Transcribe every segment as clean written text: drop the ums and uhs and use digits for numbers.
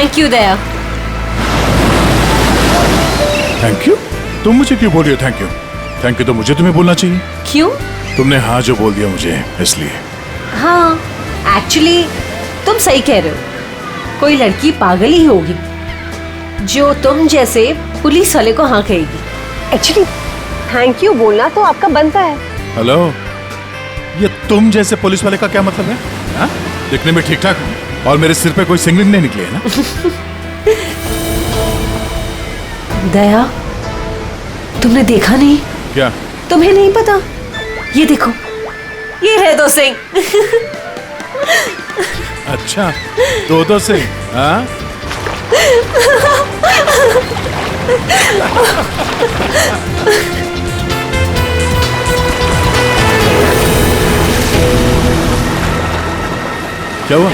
Thank you Daya. Thank you? तुम मुझे क्यों बोल रही हो थैंक यू? थैंक यू तो मुझे तुम्हें बोलना चाहिए। क्यों? तुमने हाँ जो बोल दिया मुझे इसलिए। हाँ, एक्चुअली तुम सही कह रहे हो। कोई लड़की पागल ही होगी जो तुम जैसे पुलिस वाले को हाँ कहेगी। एक्चुअली थैंक यू बोलना तो आपका बनता है। हेलो, ये तुम जैसे पुलिस वाले का क्या मतलब है? हाँ? दिखने में ठीक ठाक हूँ और मेरे सिर पे कोई सिंगलिंग नहीं निकली है ना? दया, तुमने देखा नहीं? क्या? तुम्हें नहीं पता? ये देखो, ये है 2 सिंह। अच्छा, दो से? हाँ? क्या हुआ?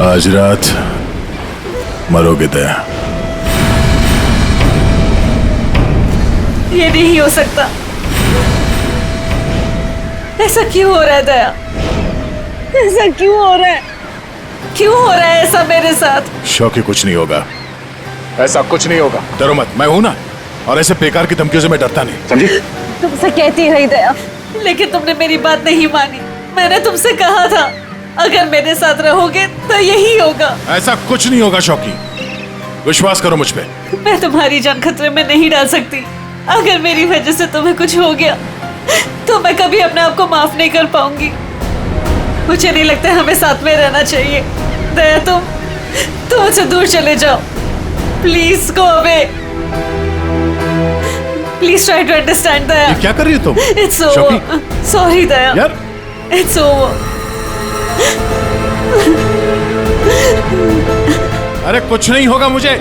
आज रात मरोगे दया। ये नहीं हो सकता। ऐसा क्यों हो रहा है दया? ऐसा क्यों हो रहा है? क्यों हो रहा है ऐसा मेरे साथ? शौकी, कुछ नहीं होगा, ऐसा कुछ नहीं होगा। डरो मत, मैं हूं ना। और ऐसे बेकार की धमकियों से मैं डरता नहीं, समझी? तुमसे कहती रही दया, लेकिन तुमने मेरी बात नहीं मानी। मैंने तुमसे कहा था अगर मेरे साथ रहोगे तो यही होगा। ऐसा कुछ नहीं होगा शौकी, विश्वास करो मुझ पे। मैं तुम्हारी जान खतरे में नहीं डाल सकती। अगर मेरी वजह से तुम्हें कुछ हो गया तो मैं कभी अपने आप को माफ नहीं कर पाऊंगी। मुझे नहीं लगता हमें साथ में रहना चाहिए। दया, तुम मुझसे दूर चले जाओ। Please go away. Please try to understand Daya. ये क्या कर रही हो तुम? It's over. सॉरी दया। यार, इट्स ओवर। अरे कुछ नहीं होगा मुझे।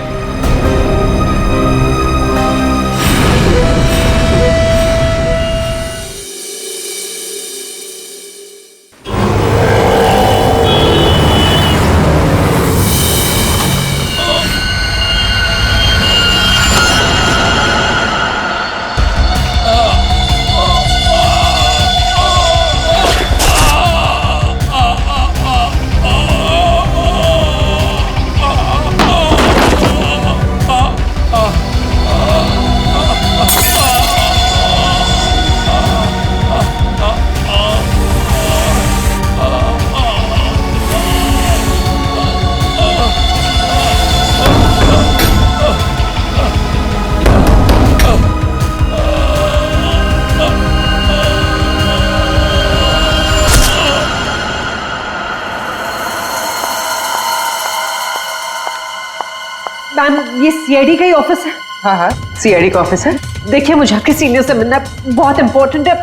मैम, ये सीआईडी का ही ऑफिस है। हाँ हाँ, सीआईडी का ऑफिस है। देखिए, मुझे आपके सीनियर से मिलना बहुत इंपॉर्टेंट है।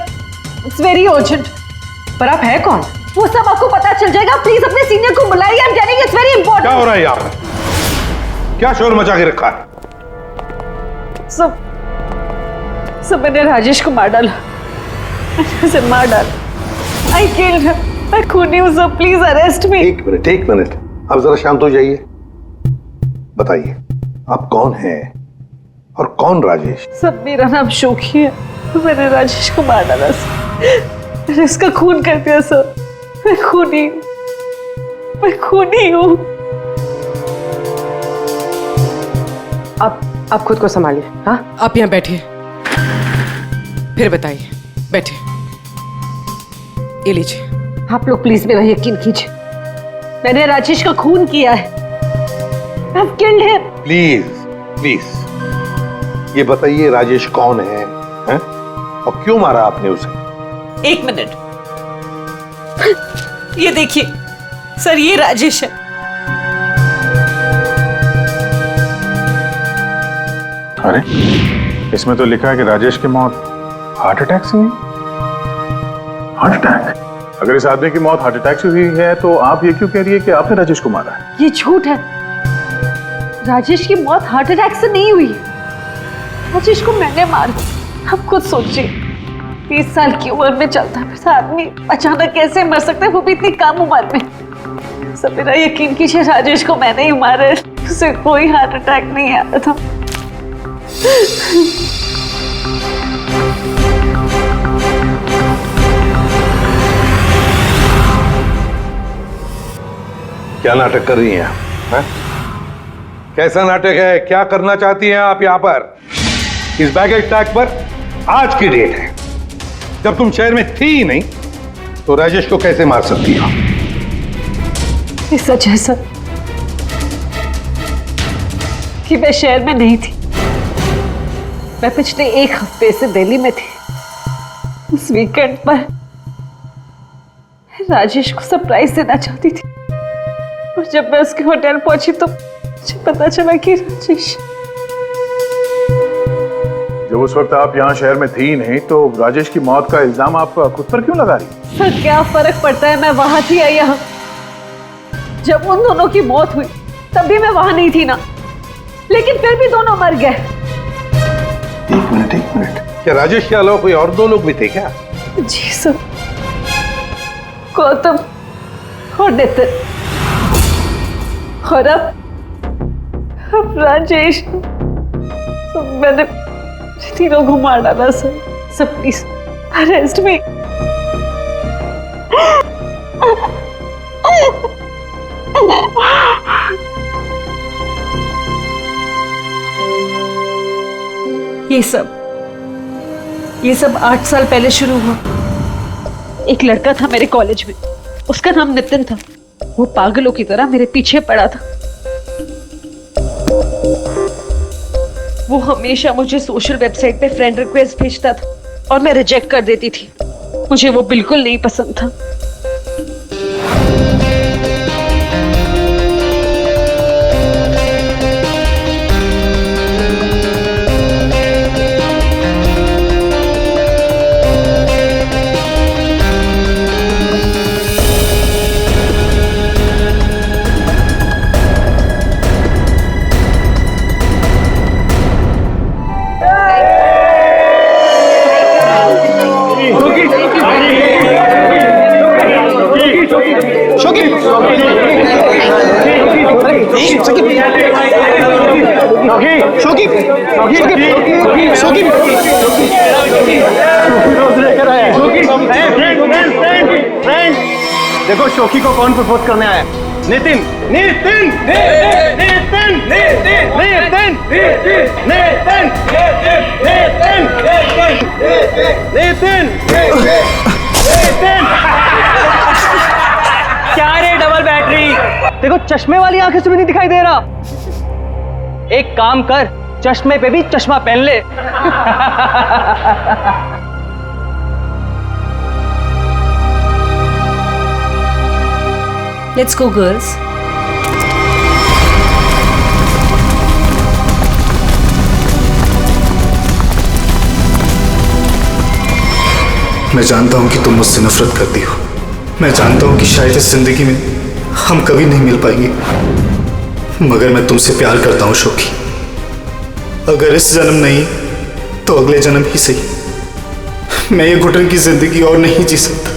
It's very urgent. पर आप है कौन? वो सब आपको पता चल जाएगा। प्लीज अपने सीनियर को बुलाइए। I am telling it's very important. क्या हो रहा है यहाँ पर? क्या शोर मचा के रखा है? सब मैंने राजेश को मार डाला। उसे मार डाला। I killed him. मैं खूनी हूँ सर, प्लीज अरेस्ट मी। एक मिनट, अब जरा शांत हो जाइए। बताइए, आप कौन हैं और कौन राजेश? सब, मेरा नाम शोकी है। मैंने राजेश को मार डाला सर। मैंने उसका खून कर दिया सर। मैं खूनी हूँ। आप खुद को संभालिए। हाँ, आप यहाँ बैठिए, फिर बताइए। बैठिए, ये लीजिए। आप लोग प्लीज मेरा यकीन कीजिए। मैंने राजेश का खून किया है। I've killed him. प्लीज ये बताइए, राजेश कौन है? हैं? और क्यों मारा आपने उसे? 1 मिनट। ये देखिए सर, ये राजेश है। अरे, इसमें तो लिखा है कि राजेश की मौत हार्ट अटैक से हुई। Heart attack? अगर इस आदमी की मौत हार्ट अटैक से हुई है तो आप ये क्यों कह रही है कि आपने राजेश को मारा है? ये झूठ है। राजेश की मौत हार्ट अटैक से नहीं हुई। राजेश को मैंने मारा। आप खुद सोचिए, 30 साल की उम्र में चलता फिरता आदमी अचानक कैसे मर सकता है, वो भी इतनी कम उम्र में। सब मेरा यकीन कीजिए, राजेश को मैंने ही मारा है। उसे कोई हार्ट अटैक नहीं आया था। क्या नाटक कर रही हैं आप? हैं? कैसा नाटक है? क्या करना चाहती हैं आप यहाँ पर? इस बैगेज टैग पर आज की डेट है। जब तुम शहर में थी ही नहीं तो राजेश को कैसे मार सकती हो? ये सच है सर कि मैं शहर में नहीं थी। मैं पिछले 1 हफ्ते से दिल्ली में थी। उस वीकेंड पर राजेश को सरप्राइज देना चाहती थी और जब मैं उसके होटल पहुंची तो मुझे पता चला कि राजेश। जब उस वक्त आप यहाँ शहर में थी नहीं तो राजेश की मौत का इल्जाम आप खुद पर क्यों लगा रही? सर क्या फर्क पड़ता है, मैं वहां थी या यहाँ? जब उन दोनों की मौत हुई तब भी मैं वहां नहीं थी ना, लेकिन फिर भी दोनों मर गए। एक मिनट, क्या राजेश के अलावा कोई और 2 लोग भी थे क्या? जी सर, गौतम और नितिन, और अब राजेश। तो मैंने तीनों को मार डाला सर। सब प्लीज अरेस्ट मी। ये सब 8 साल पहले शुरू हुआ। एक लड़का था मेरे कॉलेज में, उसका नाम नितिन था। वो पागलों की तरह मेरे पीछे पड़ा था। वो हमेशा मुझे सोशल वेबसाइट पे फ्रेंड रिक्वेस्ट भेजता था और मैं रिजेक्ट कर देती थी। मुझे वो बिल्कुल नहीं पसंद था। देखो शोकी को कौन प्रपोज करने आया? नितिन। नितिन नितिन नितिन नितिन नितिन नितिन नितिन। क्या रे डबल बैटरी? देखो चश्मे वाली आंखें से भी नहीं दिखाई दे रहा। एक काम कर, चश्मे पे भी चश्मा पहन ले। Let's go, girls. मैं जानता हूं कि तुम मुझसे नफरत करती हो। मैं जानता हूं कि शायद इस जिंदगी में हम कभी नहीं मिल पाएंगे, मगर मैं तुमसे प्यार करता हूं शोकी। अगर इस जन्म नहीं तो अगले जन्म ही सही। मैं ये घुटन की जिंदगी और नहीं जी सकता।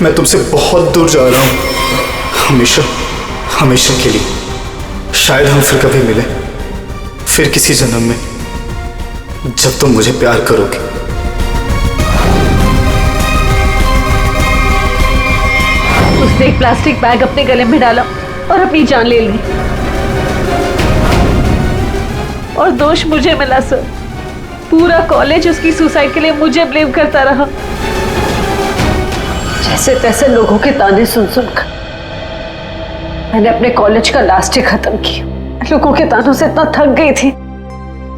मैं तुमसे बहुत दूर जा रहा हूं, हमेशा हमेशा के लिए। शायद हम फिर कभी मिले, फिर किसी जन्म में, जब तुम मुझे प्यार करोगे। उसने एक प्लास्टिक बैग अपने गले में डाला और अपनी जान ले ली। और दोष मुझे मिला सर। पूरा कॉलेज उसकी सुसाइड के लिए मुझे ब्लेम करता रहा। जैसे तैसे लोगों के ताने सुन सुनकर मैंने अपने कॉलेज का लास्ट ईयर खत्म किया। लोगों के तानों से इतना थक गई थी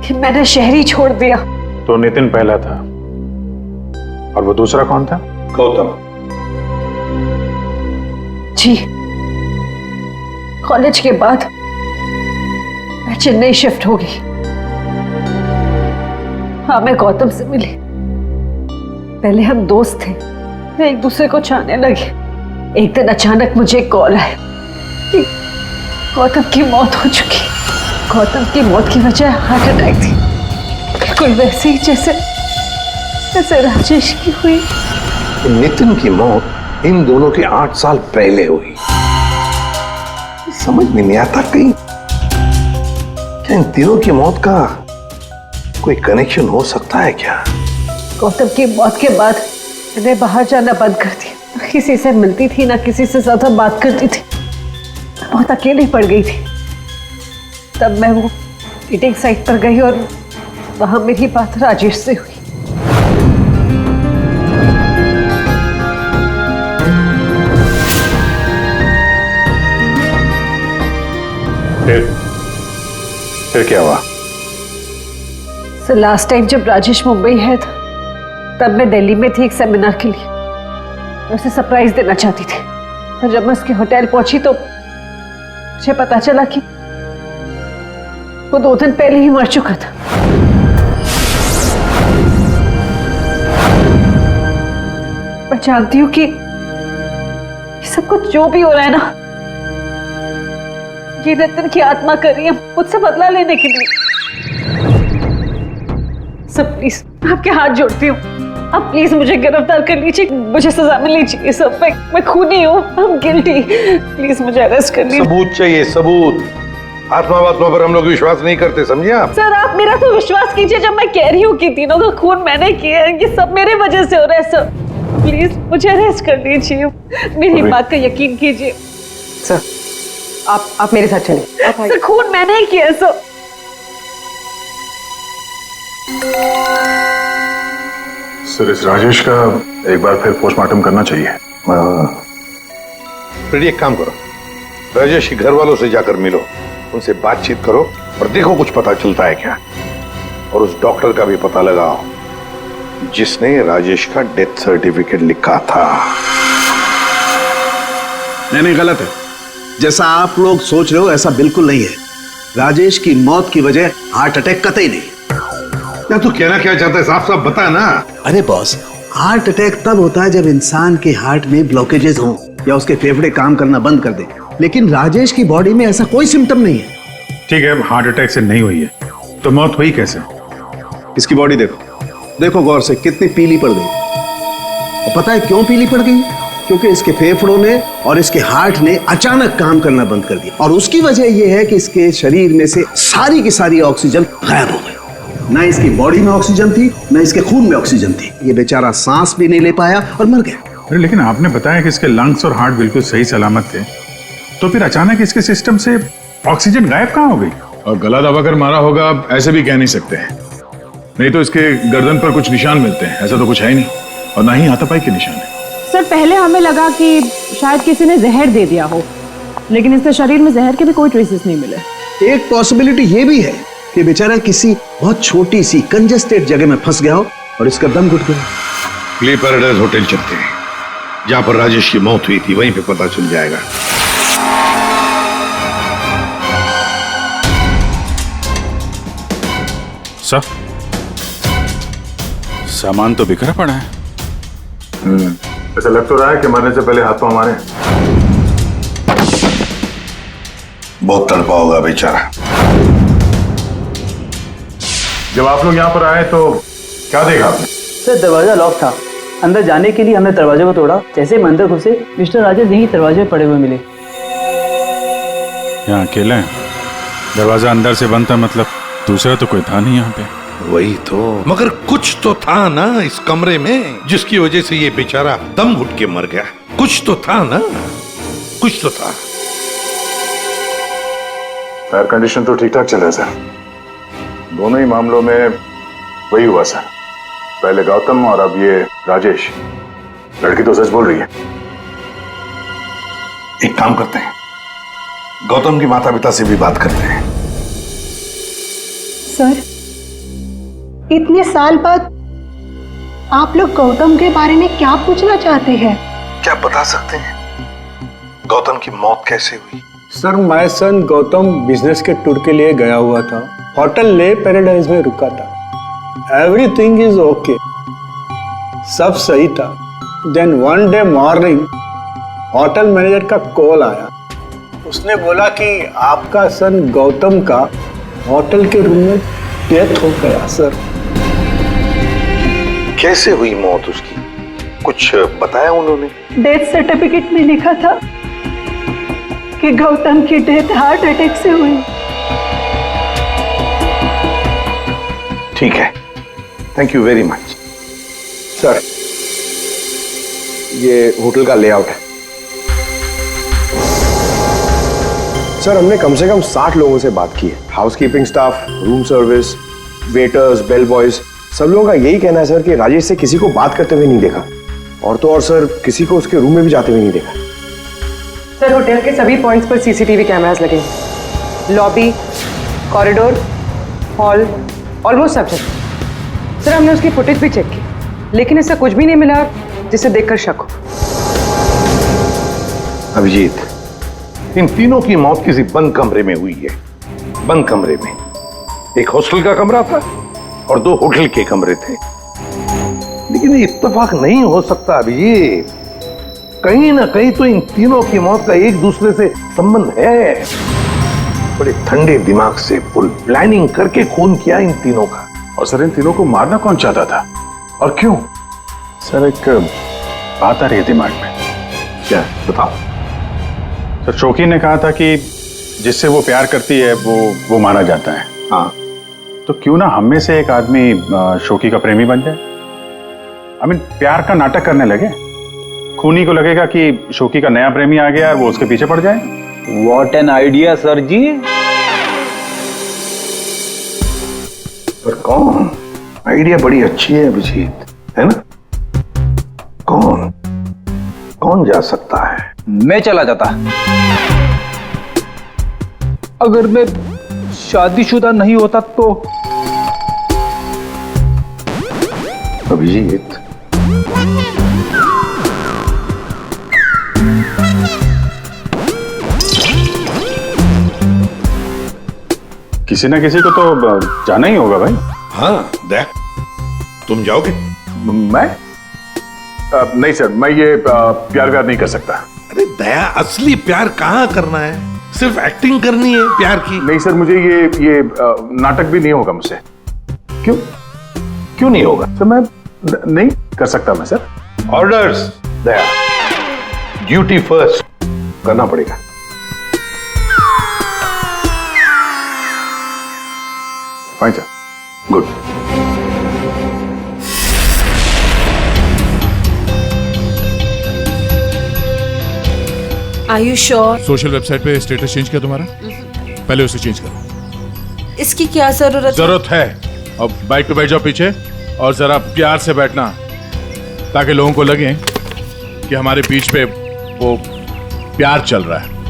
कि मैंने शहर ही छोड़ दिया। तो नितिन पहला था और वो दूसरा कौन था? गौतम। जी, कॉलेज के बाद मैं चेन्नई शिफ्ट हो गई। हाँ, मैं गौतम से मिली। पहले हम दोस्त थे, वे एक दूसरे को चाहने लगे। एक दिन अचानक मुझे एक कॉल आया कि गौतम की मौत हो चुकी। गौतम की मौत की वजह हार्ट अटैक थी, बिल्कुल वैसे ही जैसे राजेश की हुई। नितिन की मौत इन दोनों के 8 साल पहले हुई। समझ में नहीं आता कहीं क्या इन तीनों की मौत का कोई कनेक्शन हो सकता है क्या? गौतम की मौत के बाद मैंने बाहर जाना बंद कर दिया। ना किसी से मिलती थी, ना किसी से ज्यादा बात करती थी। बहुत अकेली पड़ गई थी। तब मैं वो मीटिंग साइट पर गई और वहां मेरी बात राजेश से हुई। फिर क्या हुआ? सर लास्ट टाइम जब राजेश मुंबई है था, तब मैं दिल्ली में थी एक सेमिनार के लिए। मैं उसे सरप्राइज देना चाहती थी, पर जब मैं उसके होटल पहुंची तो मुझे पता चला कि वो 2 दिन पहले ही मर चुका था। मैं जानती हूँ कि ये सब कुछ जो भी हो रहा है ना, ये नितिन की आत्मा कर रही है मुझसे बदला लेने के लिए। सब प्लीज आपके हाथ जोड़ती हूँ, आप प्लीज मुझे गिरफ्तार कर लीजिए, मुझे सजा मिलनी चाहिए। सब मैं खूनी हूँ, I'm guilty। प्लीज मुझे अरेस्ट कर लीजिए। सबूत चाहिए, सबूत। आत्मा पर हम लोग विश्वास नहीं करते, समझे आप? सर आप मेरा तो विश्वास कीजिए जब मैं कह रही हूँ कि तीनों का खून मैंने किया है। ये सब मेरे वजह से हो रहा है सर। प्लीज मुझे अरेस्ट कर लीजिए, मेरी बात का यकीन कीजिए। सर आप मेरे साथ चलिए। सर खून मैंने ही किया है सर। सर इस राजेश का एक बार फिर पोस्टमार्टम करना चाहिए। फिर एक काम करो, राजेश के घर वालों से जाकर मिलो, उनसे बातचीत करो और देखो कुछ पता चलता है क्या। और उस डॉक्टर का भी पता लगाओ जिसने राजेश का डेथ सर्टिफिकेट लिखा था। नहीं गलत है। जैसा आप लोग सोच रहे हो ऐसा बिल्कुल नहीं है। राजेश की मौत की वजह हार्ट अटैक कतई नहीं। क्या तू कहना क्या चाहता है? साफ साफ बता ना। अरे बॉस, हार्ट अटैक तब होता है जब इंसान के हार्ट में ब्लॉकेजेस हो या उसके फेफड़े काम करना बंद कर दे। लेकिन राजेश की बॉडी में ऐसा कोई सिम्टम नहीं है। ठीक है, हार्ट अटैक से नहीं हुई है तो मौत हुई कैसे? इसकी बॉडी देखो गौर से, कितनी पीली पड़ गई। और पता है क्यों पीली पड़ गई? क्योंकि इसके फेफड़ों ने और इसके हार्ट ने अचानक काम करना बंद कर दिया। और उसकी वजह यह है कि इसके शरीर में से सारी की सारी ऑक्सीजन गायब हो गई। ना इसकी बॉडी में ऑक्सीजन थी, ना इसके खून में ऑक्सीजन थी। ये बेचारा सांस भी नहीं ले पाया और मर गया। अरे लेकिन आपने बताया कि इसके लंग्स और हार्ट बिल्कुल सही सलामत थे, तो फिर अचानक इसके सिस्टम से ऑक्सीजन गायब कहाँ हो गई? और गला दबाकर मारा होगा ऐसे भी कह नहीं सकते हैं। नहीं तो इसके गर्दन पर कुछ निशान मिलते हैं, ऐसा तो कुछ है ही नहीं, और ना ही हाथापाई के निशान है। सर पहले हमें लगा कि शायद किसी ने जहर दे दिया हो, लेकिन इसके शरीर में जहर के भी कोई ट्रेसेस नहीं मिले। एक पॉसिबिलिटी ये भी है कि बेचारा किसी बहुत छोटी सी कंजेस्टेड जगह में फंस गया हो और इसका दम घुट गया। प्ले पैराडाइज होटल चलते हैं, जहां पर राजेश की मौत हुई थी, वहीं पे पता चल जाएगा। सर सामान तो बिखरा पड़ा है। ऐसा लग तो रहा है कि मरने से पहले हाथ पांव हमारे। बहुत तड़पा होगा बेचारा। जब आप लोग यहाँ पर आए तो क्या देखा आपने? सर दरवाजा लॉक था। अंदर जाने के लिए हमने दरवाजे को तोड़ा। जैसे हम अंदर घुसे, मिस्टर राजेश यही दरवाजे पड़े हुए मिले। यहाँ अकेले हैं, दरवाजा अंदर से बंद था, मतलब दूसरा तो कोई था नहीं यहाँ पे। वही तो, मगर कुछ तो था ना इस कमरे में जिसकी वजह से ये बेचारा दम घुट के मर गया। कुछ तो था ना, कुछ तो था। एयर कंडीशन तो ठीक ठाक चल रहा है सर। दोनों ही मामलों में वही हुआ सर, पहले गौतम और अब ये राजेश। लड़की तो सच बोल रही है। एक काम करते हैं, गौतम के माता पिता से भी बात करते हैं। सर इतने साल बाद आप लोग गौतम के बारे में क्या पूछना चाहते हैं? क्या बता सकते हैं गौतम की मौत कैसे हुई? Sir my son Gautam business के टूर के लिए गया हुआ था। होटल ले पैराडाइज में रुका था। एवरीथिंग इज ओके, सब सही था। Then one day morning hotel manager का कॉल आया। उसने बोला कि आपका सन गौतम का होटल के रूम में डेथ हो गया सर। कैसे हुई मौत उसकी? कुछ बताया उन्होंने? डेथ सर्टिफिकेट में लिखा था कि गौतम की डेथ हार्ट अटैक से हुई। ठीक है, thank you very much. Sir, ये होटल का लेआउट है। सर, हमने कम से कम 60 लोगों से बात की है। Housekeeping staff, room service, waiters, bell boys, सब लोगों का यही कहना है सर कि राजेश से किसी को बात करते हुए नहीं देखा, और तो और सर किसी को उसके रूम में भी जाते हुए नहीं देखा। सर, होटल के सभी पॉइंट्स पर सीसीटीवी कैमरास लगे हैं। लॉबी, कॉरिडोर, हॉल, ऑलमोस्ट सब जगह। सर, हमने उसकी फुटेज भी चेक की, लेकिन ऐसा कुछ भी नहीं मिला जिसे देखकर शक हो। अभिजीत, इन तीनों की मौत किसी बंद कमरे में हुई है। बंद कमरे में एक हॉस्टल का कमरा था और 2 होटल के कमरे थे। लेकिन ये इत्तेफाक नहीं हो सकता अभिजीत। कहीं ना कहीं तो इन तीनों की मौत का एक दूसरे से संबंध है। बड़े ठंडे दिमाग से फुल प्लानिंग करके खून किया इन तीनों का। और सर, इन तीनों को मारना कौन चाहता था और क्यों? सर, एक बात आ रही है दिमाग में। क्या? बताओ। सर, शौकी ने कहा था कि जिससे वो प्यार करती है वो मारा जाता है। हाँ, तो क्यों ना हम में से एक आदमी शौकी का प्रेमी बन जाए। प्यार का नाटक करने लगे। खूनी को लगेगा कि शौकी का नया प्रेमी आ गया और वो उसके पीछे पड़ जाए। व्हाट एन आइडिया सर जी। पर कौन? आइडिया बड़ी अच्छी है अभिजीत, है ना? कौन जा सकता है? मैं चला जाता। अगर मैं शादीशुदा नहीं होता तो। अभिजीत, किसी ना किसी को तो जाना ही होगा भाई। हाँ, देख, तुम जाओगे? मैं? नहीं सर, मैं ये प्यार नहीं कर सकता। अरे दया, असली प्यार कहाँ करना है? सिर्फ एक्टिंग करनी है प्यार की। नहीं सर, मुझे ये नाटक भी नहीं होगा मुझसे। क्यों नहीं होगा? सर, मैं नहीं कर सकता मैं सर। ऑर्डर्स दया, ड्यूटी फर्स्ट करना पड़ेगा। Fine sir. Good. Are you sure? Social website पे स्टेटस चेंज किया तुम्हारा? पहले उसे चेंज करो। इसकी क्या जरूरत है? अब बाइक पे बैठ जाओ पीछे और जरा प्यार से बैठना, ताकि लोगों को लगे कि हमारे बीच पे वो प्यार चल रहा है।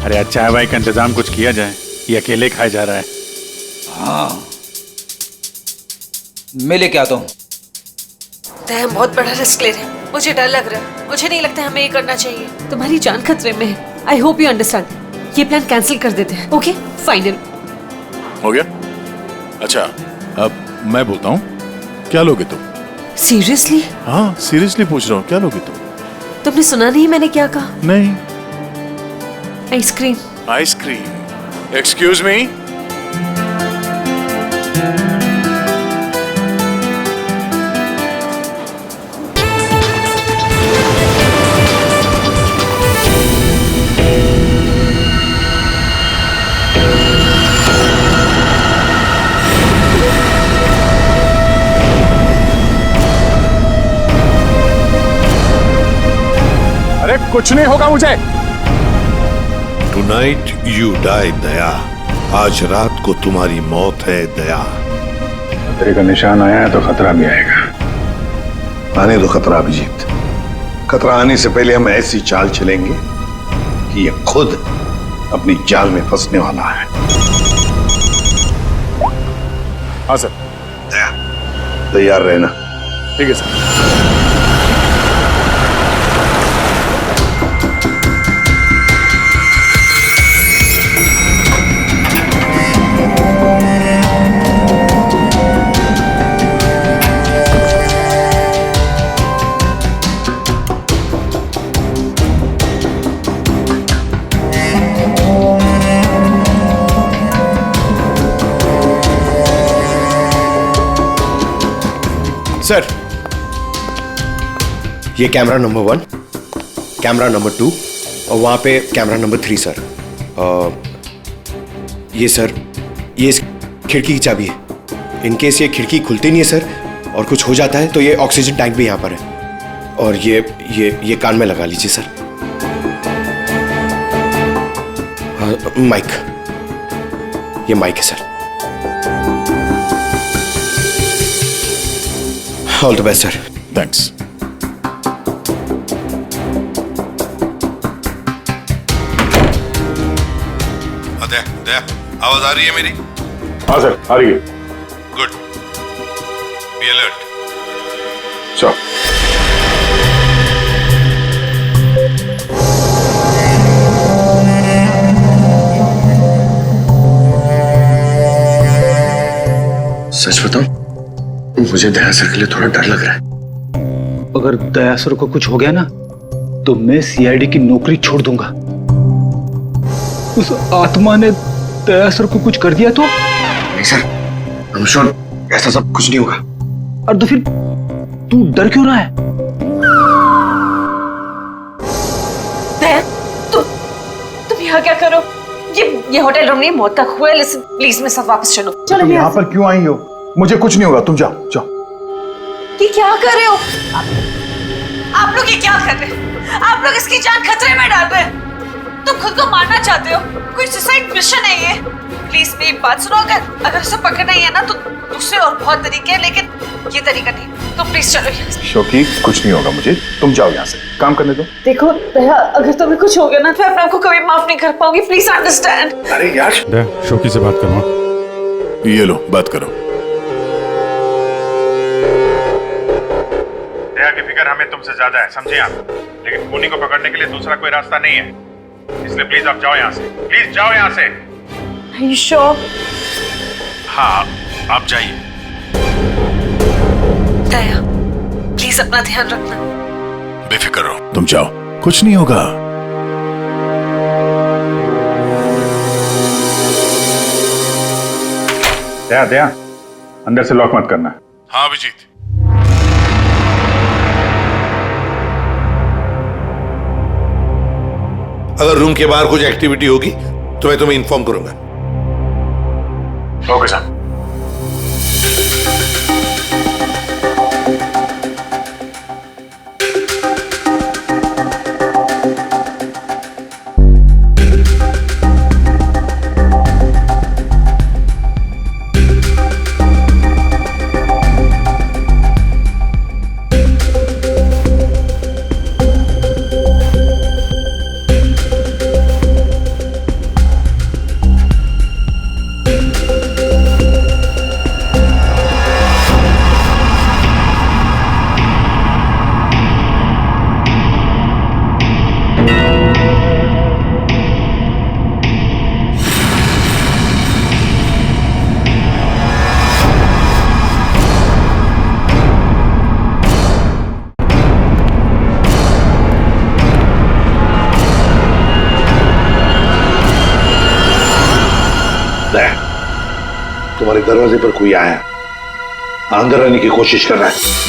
अरे चाय वाय का इंतजाम कुछ किया जाए, ये अकेले खाया जा रहा है। हाँ, मैं लेके आता हूँ। हम बहुत बड़ा रिस्क ले रहे हैं, मुझे डर लग रहा है। मुझे नहीं लगता हमें ये करना चाहिए। तुम्हारी जान खतरे में है। I hope you understand. ये प्लान कैंसिल कर देते हैं। ओके, फाइनल हो गया? अच्छा, अब मैं बोलता हूँ, क्या लोगे तुम? सीरियसली? हाँ, सीरियसली पूछ रहा हूँ, क्या लोगे तुम? तुमने सुना नहीं मैंने क्या कहा? नहीं। आइसक्रीम। आइसक्रीम? Excuse me? अरे कुछ नहीं होगा मुझे। टुनाइट यू डाई दया। आज रात को तुम्हारी मौत है दया। खतरे का निशान आया है तो खतरा भी आएगा। आने दो खतरा अभिजीत। खतरा आने से पहले हम ऐसी चाल चलेंगे कि ये खुद अपनी जाल में फंसने वाला है। हाँ सर। तैयार रहना। ठीक है सर। सर, ये कैमरा नंबर 1, कैमरा नंबर 2 और वहाँ पे कैमरा नंबर 3 सर। ये सर, ये इस खिड़की की चाबी है। इन केस ये खिड़की खुलती नहीं है सर और कुछ हो जाता है तो ये ऑक्सीजन टैंक भी यहाँ पर है। और ये कान में लगा लीजिए सर। माइक, ये माइक है sir. All the best sir. Thanks. Daya, आवाज आ रही है मेरी? हाँ सर, आ रही है। गुड। Be alert. चलो। सच बताऊं, मुझे दया सर के लिए थोड़ा डर लग रहा है। अगर दया सर को कुछ हो गया ना तो मैं सीआईडी की नौकरी छोड़ दूंगा। उस आत्मा ने दया सर को कुछ कर दिया तो? नहीं सर, I'm sure ऐसा सब कुछ नहीं होगा। और तो फिर तू डर क्यों रहा है? तुम यहाँ क्या करो? ये होटल रूम नहीं, मौत का कुआं है। लिसन प्लीज, मेरे साथ वापस चलो। तुम यहाँ पर क्यों आई हो? मुझे कुछ नहीं होगा, तुम जाओ जाओ। ये क्या कर रहे हो आप लोग? ये क्या कर रहे हो आप लोग? इसकी जान खतरे में डाल रहे हैं। तुम खुद को मारना चाहते हो? कोई सुसाइड मिशन है ये? प्लीज मेरी बात सुनो। अगर उसे पकड़ना ही है ना तो दूसरे और बहुत तरीके हैं, लेकिन ये तरीका नहीं। तो प्लीज चलो यहाँ से। शोकी, कुछ नहीं होगा मुझे, तुम जाओ यहाँ से, काम करने दो। देखो दया, अगर तुम्हें कुछ हो गया ना तो मैं अपने आप को कभी माफ नहीं कर पाऊंगी। Please understand. अरे यार, दया, शोकी से बात करो। ये लो, बात करो। दया की फिक्र हमें तुमसे ज्यादा है, समझे आप? लेकिन खूनी को पकड़ने के लिए दूसरा कोई रास्ता नहीं है, इसलिए प्लीज आप जाओ यहाँ से। प्लीज जाओ यहाँ से। Are you sure? हाँ, आप जाइए। दया, प्लीज अपना ध्यान रखना। बेफिक्र रहो, तुम जाओ, कुछ नहीं होगा। दया, दया, अंदर से लॉक मत करना। हाँ अभिजीत। अगर रूम के बाहर कुछ एक्टिविटी होगी तो मैं तुम्हें इन्फॉर्म करूंगा। Okay sir. तुम्हारे दरवाजे पर कोई आया, अंदर आने की कोशिश कर रहा है।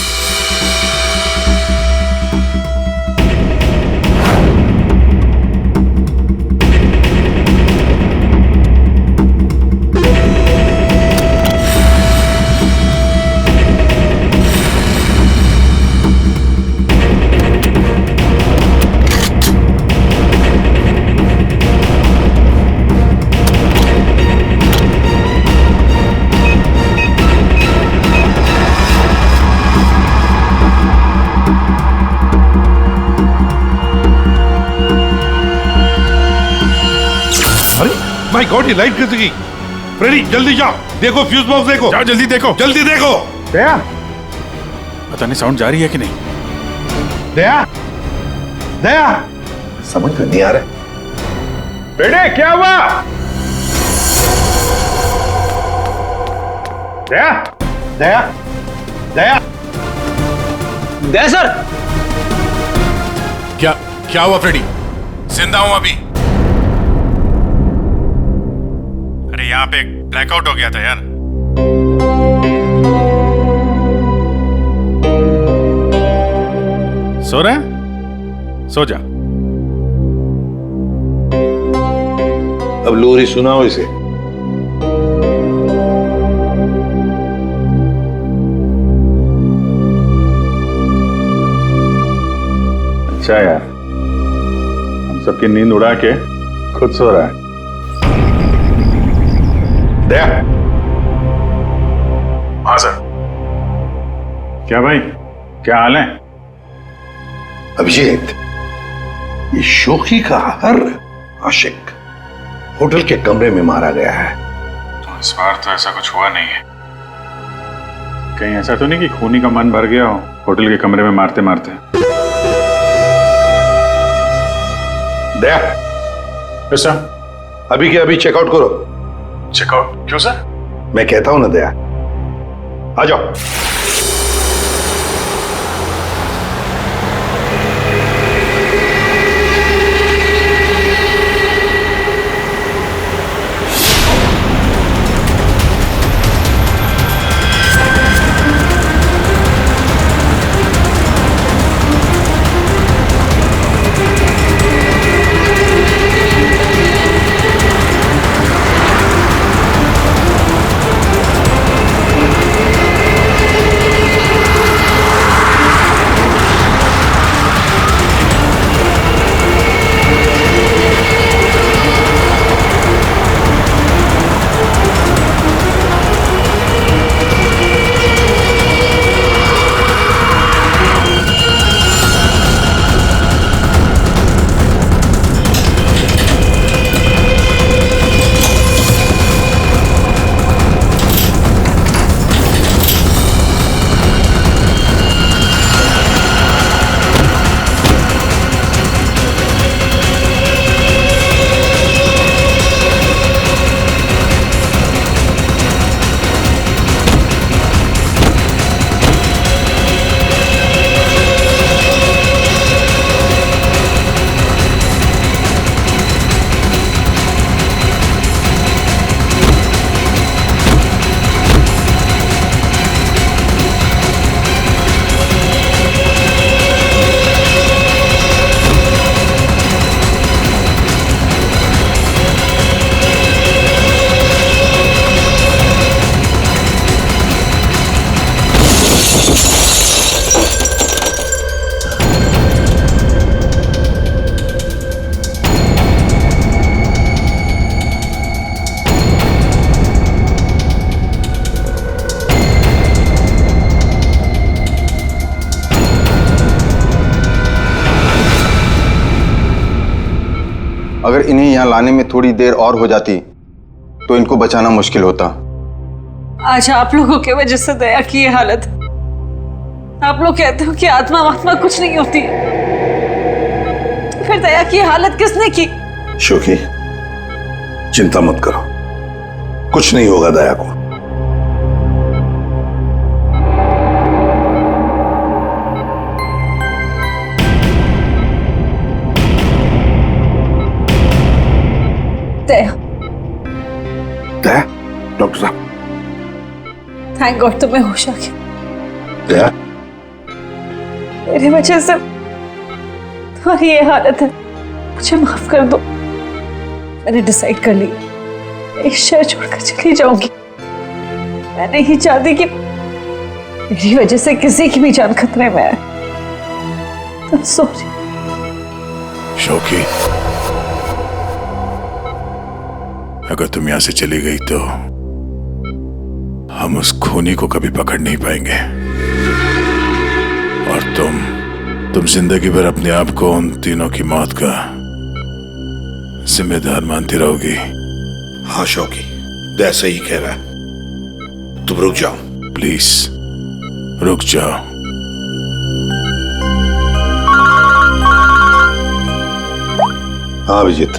माय गॉड, ये लाइट कैसे गई? फ्रेडी जल्दी जाओ, देखो फ्यूज बॉक्स देखो। जाओ जल्दी देखो। जल्दी देखो। दया, पता नहीं साउंड जा रही है कि नहीं। दया, दया, समझ में नहीं आ रहा। बेटे क्या हुआ? दया, दया, दया, दया सर। क्या हुआ फ्रेडी? जिंदा हूं अभी। अरे यहाँ पे ब्लैकआउट हो गया था यार। सो रहा है? सो जा। अब लोरी सुनाओ इसे। अच्छा यार, हम सबकी नींद उड़ा के खुद सो रहा है। दया। हाँ सर। क्या भाई, क्या हाल है? अभिजीत, ये शोखी का हर आशिक होटल के कमरे में मारा गया है। तो इस बार तो ऐसा कुछ हुआ नहीं है। कहीं ऐसा तो नहीं कि खूनी का मन भर गया हो होटल के कमरे में मारते मारते। दया, कैसा? अभी के अभी चेकआउट करो। चेकआउट क्यों सर? मैं कहता हूं ना दया, आ जाओ। अगर इन्हें यहाँ लाने में थोड़ी देर और हो जाती तो इनको बचाना मुश्किल होता। आज आप लोगों की वजह से दया की ये हालत। आप लोग कहते हो कि आत्मा वात्मा कुछ नहीं होती, तो फिर दया की ये हालत किसने की? शोखी, चिंता मत करो, कुछ नहीं होगा दया को। दया, दया, डॉक्टर साहब, थैंक गॉड तुम्हें होश आ गया। दया, मेरी वजह से तुम्हारी ये हालत है, मुझे माफ कर दो। मैंने डिसाइड कर लिया इस शहर छोड़कर चली जाऊंगी। मैं नहीं चाहती कि मेरी वजह से किसी की भी जान खतरे में है। तो सॉरी। शोखी, अगर तुम यहां से चली गई तो हम उस खूनी को कभी पकड़ नहीं पाएंगे, और तुम जिंदगी भर अपने आप को उन तीनों की मौत का जिम्मेदार मानती रहोगी। हाँ शौकी, दया सही कह रहा है। तुम रुक जाओ प्लीज, रुक जाओ। हाँ अभिजीत।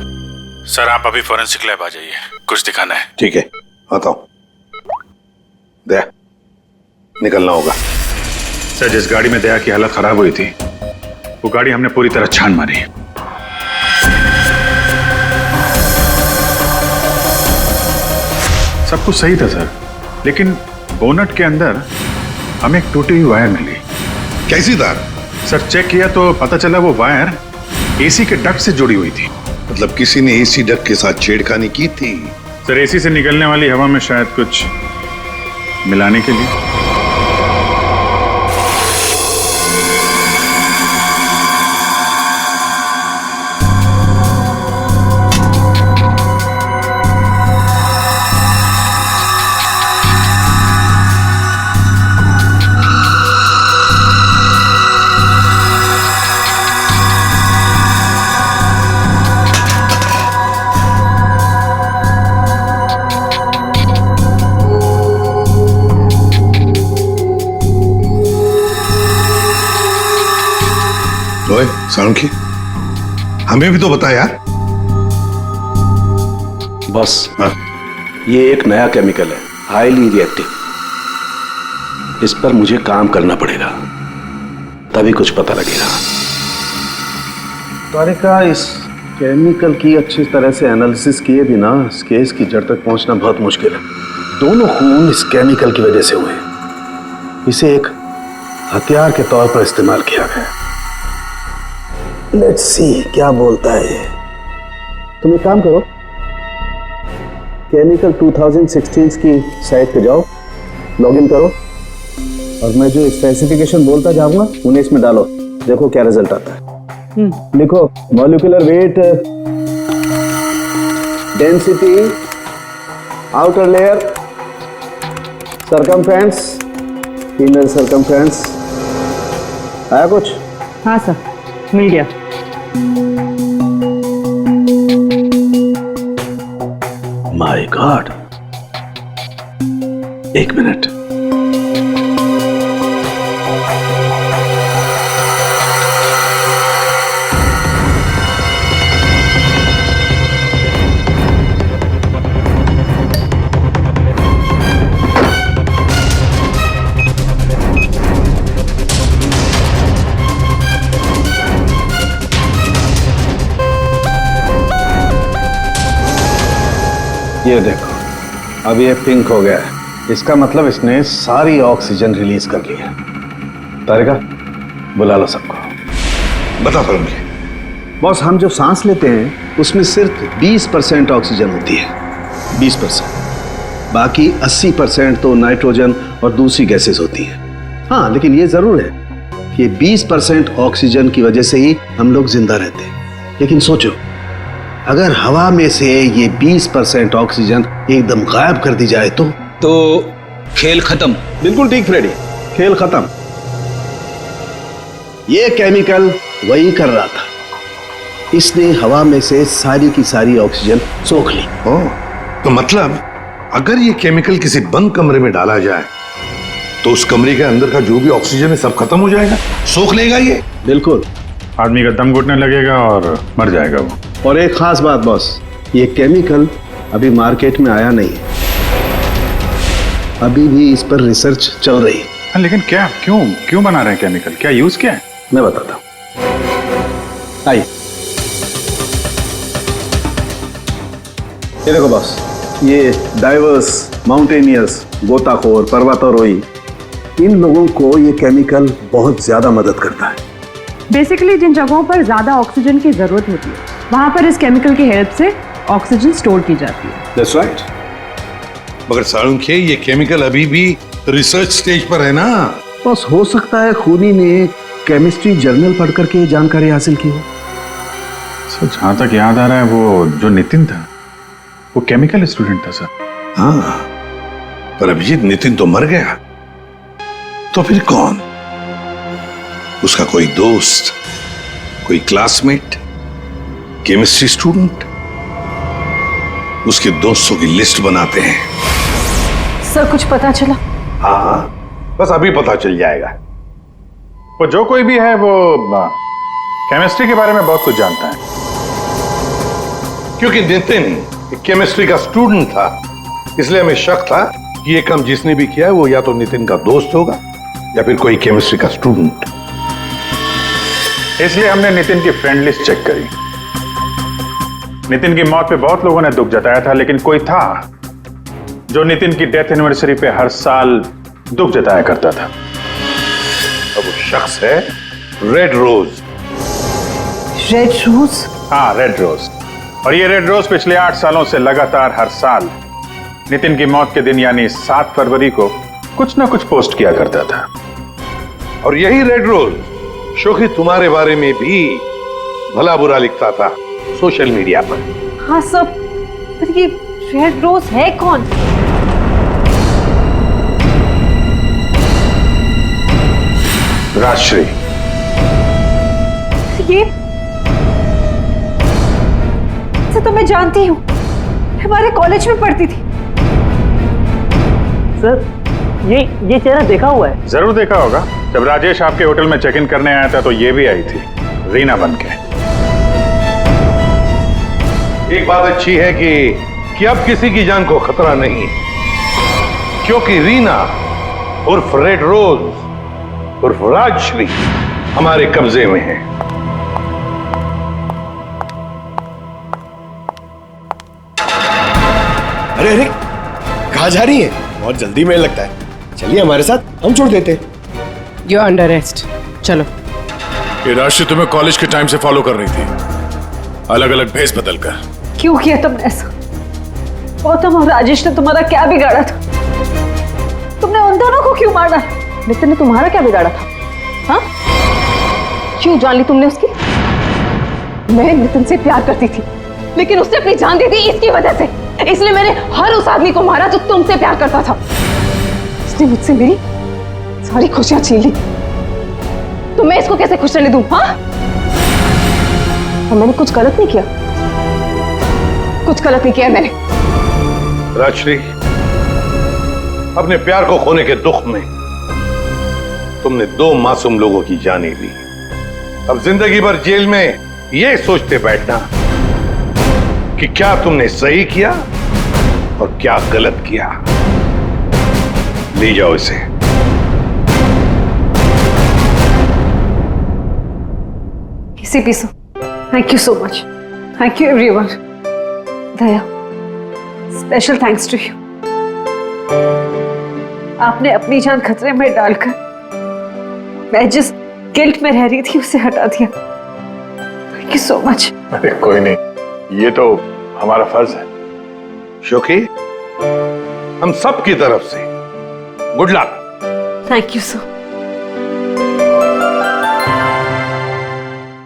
सर आप अभी फॉरेंसिक लैब आ जाइए, कुछ दिखाना है। ठीक है, आता हूं। दया, निकलना होगा। सर जिस गाड़ी में दया की हालत खराब हुई थी, वो गाड़ी हमने पूरी तरह छान मारी। सब कुछ सही था सर, लेकिन बोनट के अंदर हमें एक टूटी हुई वायर मिली। कैसी तार? सर चेक किया तो पता चला वो वायर एसी के डक्ट से जुड़ी हुई थी। मतलब किसी ने एसी डक्ट के साथ छेड़खानी की थी? सर एसी से निकलने वाली हवा में शायद कुछ मिलाने के लिए। ओए साणुखी, हमें भी तो बता यार। बस ये एक नया केमिकल है, हाईली रिएक्टिव। इस पर मुझे काम करना पड़ेगा, तभी कुछ पता लगेगा। तारिका, इस केमिकल की अच्छी तरह से एनालिसिस किए बिना इस केस की जड़ तक पहुंचना बहुत मुश्किल है। दोनों खून इस केमिकल की वजह से हुए। इसे एक हथियार के तौर पर इस्तेमाल किया गया। लेट्स सी क्या बोलता है ये। तुम एक काम करो, केमिकल 2016 की साइट पे जाओ, लॉगिन करो और मैं जो स्पेसिफिकेशन बोलता जाऊंगा उन्हें इसमें डालो, देखो क्या रिजल्ट आता है। लिखो molecular weight, density, outer layer, circumference, inner circumference. आया कुछ? हाँ सर, मिल गया। माय गॉड, एक मिनट। ये देखो, अब ये पिंक हो गया है। इसका मतलब इसने सारी ऑक्सीजन रिलीज कर ली है। तारिका, बुला लो सबको। बता करूंगी। बॉस, हम जो सांस लेते हैं उसमें सिर्फ 20% ऑक्सीजन होती है, 20%। बाकी 80% तो नाइट्रोजन और दूसरी गैसेस होती है। हाँ, लेकिन ये जरूर है कि 20% ऑक्सीजन की वजह से ही हम लोग जिंदा रहते हैं। लेकिन सोचो, अगर हवा में से ये 20% ऑक्सीजन एकदम गायब कर दी जाए तो खेल खत्म। बिल्कुल ठीक फ्रेडी, खेल खत्म। ये केमिकल वही कर रहा था। इसने हवा में से सारी की सारी ऑक्सीजन सोख ली। ओह, तो मतलब अगर ये केमिकल किसी बंद कमरे में डाला जाए तो उस कमरे के अंदर का जो भी ऑक्सीजन है सब खत्म हो जाएगा, सोख लेगा ये। बिल्कुल, आदमी का दम घुटने लगेगा और मर जाएगा वो। और एक खास बात बॉस, ये केमिकल अभी मार्केट में आया नहीं है, अभी भी इस पर रिसर्च चल रही है। हाँ, लेकिन क्या, क्यों बना रहे हैं केमिकल? क्या यूज क्या है? मैं बताता हूं, आइए। ये देखो बॉस, ये डाइवर्स, माउंटेनियर्स, गोताखोर, पर्वतारोही, इन लोगों को ये केमिकल बहुत ज्यादा मदद करता है। बेसिकली जिन जगहों पर ज्यादा ऑक्सीजन की जरूरत होती है वहां पर इस केमिकल की हेल्प से ऑक्सीजन स्टोर की जाती है। That's right. मगर साळुंखे, ये केमिकल अभी भी रिसर्च स्टेज पर है ना। बस हो सकता है खूनी ने केमिस्ट्री जर्नल पढ़ करके ये जानकारी हासिल की हो। सर जहां तक याद आ रहा है, वो जो नितिन था वो केमिकल स्टूडेंट था सर। हाँ, पर अभिजीत, नितिन तो मर गया, तो फिर कौन? उसका कोई दोस्त, कोई क्लासमेट, केमिस्ट्री स्टूडेंट? उसके दोस्तों की लिस्ट बनाते हैं। सर कुछ पता चला? हाँ हाँ, बस अभी पता चल जाएगा। वो जो कोई भी है वो केमिस्ट्री के बारे में बहुत कुछ जानता है। क्योंकि नितिन केमिस्ट्री का स्टूडेंट था, इसलिए हमें शक था कि ये काम जिसने भी किया है वो या तो नितिन का दोस्त होगा या फिर कोई केमिस्ट्री का स्टूडेंट। इसलिए हमने नितिन की फ्रेंड लिस्ट चेक करी। नितिन की मौत पे बहुत लोगों ने दुख जताया था, लेकिन कोई था जो नितिन की डेथ एनिवर्सरी पे हर साल दुख जताया करता था। अब वो शख्स है रेड रोज। Red rose? हाँ, रेड रोज। और ये रेड रोज पिछले 8 सालों से लगातार हर साल नितिन की मौत के दिन यानी 7 फरवरी को कुछ ना कुछ पोस्ट किया करता था। और यही रेड रोज शोखी तुम्हारे बारे में भी भला बुरा लिखता था सोशल मीडिया पर। हाँ सब, पर ये रेड रोज है कौन? राजश्री। ये तो मैं जानती हूँ, हमारे कॉलेज में पढ़ती थी। सर ये चेहरा देखा हुआ है। जरूर देखा होगा। जब राजेश आपके होटल में चेक इन करने आया था तो ये भी आई थी, रीना बनके। एक बात अच्छी है कि अब किसी की जान को खतरा नहीं, क्योंकि रीना उर्फ रेड रोज उर्फ राजश्री हमारे कब्जे में है। अरे अरे, कहाँ जा रही है? बहुत जल्दी में लगता है। चलिए हमारे साथ, हम छोड़ देते। यू आर अंडर अरेस्ट, चलो। ये राशि तुम्हें कॉलेज के टाइम से फॉलो कर रही थी, अलग अलग भेस बदल कर। क्यों किया तुमने ऐसा? गौतम और राजेश ने तुम्हारा क्या बिगाड़ा था? तुमने उन दोनों को क्यों मारा? नितिन ने तुम्हारा क्या बिगाड़ा था? हाँ, क्यों जान ली तुमने उसकी? मैं नितिन से प्यार करती थी, लेकिन उसने अपनी जान दे दी इसकी वजह से। इसलिए मैंने हर उस आदमी को मारा जो तुमसे प्यार करता था। उसने मुझसे मेरी सारी खुशियां छीन ली, तो मैं इसको कैसे खुश रहने दूं? हाँ, और मैंने कुछ गलत नहीं किया, कुछ गलत नहीं किया मैंने। राजश्री, अपने प्यार को खोने के दुख में तुमने 2 मासूम लोगों की जानें ली। अब जिंदगी भर जेल में ये सोचते बैठना कि क्या तुमने सही किया और क्या गलत किया। ले जाओ इसे। किसी पीसो। Thank you so much. Thank you everyone. Daya, special thanks to you. आपने अपनी जान खतरे में डालकर मैं जिस गिल्ट में रह रही थी उसे हटा दिया। Thank you so much. अरे कोई नहीं, ये तो हमारा फर्ज है। शोखी, हम सब की तरफ से good luck. Thank you so